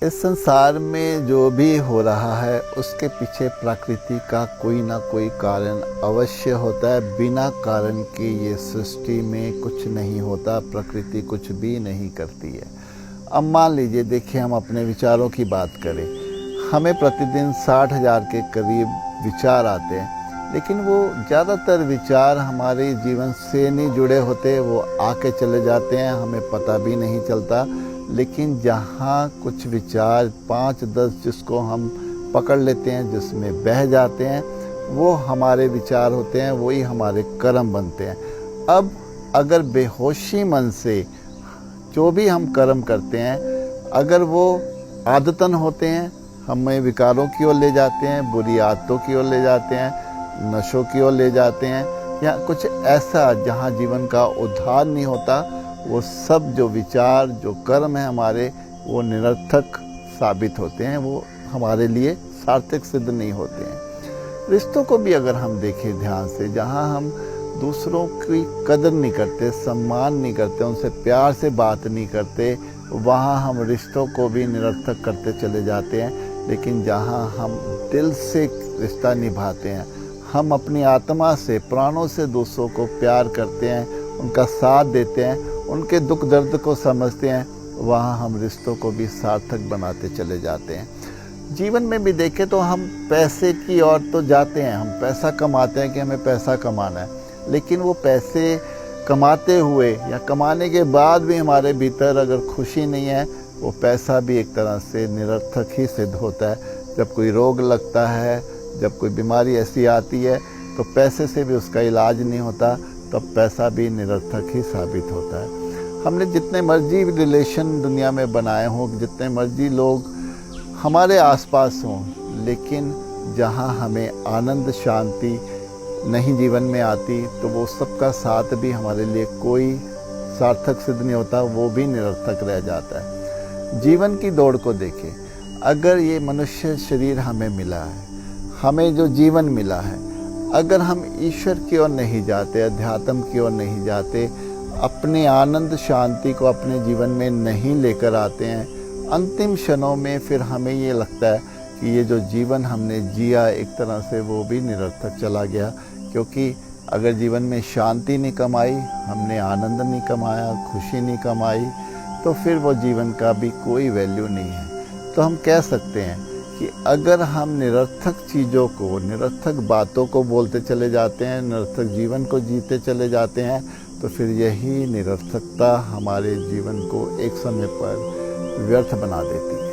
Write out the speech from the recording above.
इस संसार में जो भी हो रहा है उसके पीछे प्रकृति का कोई ना कोई कारण अवश्य होता है। बिना कारण के ये सृष्टि में कुछ नहीं होता, प्रकृति कुछ भी नहीं करती है। अब मान लीजिए, देखिए, हम अपने विचारों की बात करें, हमें प्रतिदिन 60,000 के करीब विचार आते हैं, लेकिन वो ज़्यादातर विचार हमारे जीवन से नहीं जुड़े होते, वो आके चले जाते हैं, हमें पता भी नहीं चलता। लेकिन जहाँ कुछ विचार 5-10 जिसको हम पकड़ लेते हैं, जिसमें बह जाते हैं, वो हमारे विचार होते हैं, वही हमारे कर्म बनते हैं। अब अगर बेहोशी मन से जो भी हम कर्म करते हैं, अगर वो आदतन होते हैं, हमें विकारों की ओर ले जाते हैं, बुरी आदतों की ओर ले जाते हैं, नशों की ओर ले जाते हैं, या कुछ ऐसा जहाँ जीवन का उद्धार नहीं होता, वो सब जो विचार, जो कर्म है हमारे, वो निरर्थक साबित होते हैं, वो हमारे लिए सार्थक सिद्ध नहीं होते हैं। रिश्तों को भी अगर हम देखें ध्यान से, जहाँ हम दूसरों की कदर नहीं करते, सम्मान नहीं करते, उनसे प्यार से बात नहीं करते, वहाँ हम रिश्तों को भी निरर्थक करते चले जाते हैं। लेकिन जहाँ हम दिल से रिश्ता निभाते हैं, हम अपनी आत्मा से, प्राणों से दूसरों को प्यार करते हैं, उनका साथ देते हैं, उनके दुख दर्द को समझते हैं, वहाँ हम रिश्तों को भी सार्थक बनाते चले जाते हैं। जीवन में भी देखें तो हम पैसे की ओर तो जाते हैं, हम पैसा कमाते हैं कि हमें पैसा कमाना है, लेकिन वो पैसे कमाते हुए या कमाने के बाद भी हमारे भीतर अगर खुशी नहीं है, वो पैसा भी एक तरह से निरर्थक ही सिद्ध होता है। जब कोई रोग लगता है, जब कोई बीमारी ऐसी आती है, तो पैसे से भी उसका इलाज नहीं होता, तब पैसा भी निरर्थक ही साबित होता है। हमने जितने मर्जी रिलेशन दुनिया में बनाए हों, जितने मर्जी लोग हमारे आसपास हों, लेकिन जहाँ हमें आनंद शांति नहीं जीवन में आती, तो वो सबका साथ भी हमारे लिए कोई सार्थक सिद्ध नहीं होता, वो भी निरर्थक रह जाता है। जीवन की दौड़ को देखें, अगर ये मनुष्य शरीर हमें मिला है, हमें जो जीवन मिला है, अगर हम ईश्वर की ओर नहीं जाते, अध्यात्म की ओर नहीं जाते, अपने आनंद शांति को अपने जीवन में नहीं लेकर आते हैं, अंतिम क्षणों में फिर हमें ये लगता है कि ये जो जीवन हमने जिया एक तरह से वो भी निरर्थक चला गया। क्योंकि अगर जीवन में शांति नहीं कमाई, हमने आनंद नहीं कमाया, खुशी नहीं कमाई, तो फिर वो जीवन का भी कोई वैल्यू नहीं है। तो हम कह सकते हैं कि अगर हम निरर्थक चीज़ों को, निरर्थक बातों को बोलते चले जाते हैं, निरर्थक जीवन को जीते चले जाते हैं, तो फिर यही निरर्थकता हमारे जीवन को एक समय पर व्यर्थ बना देती है।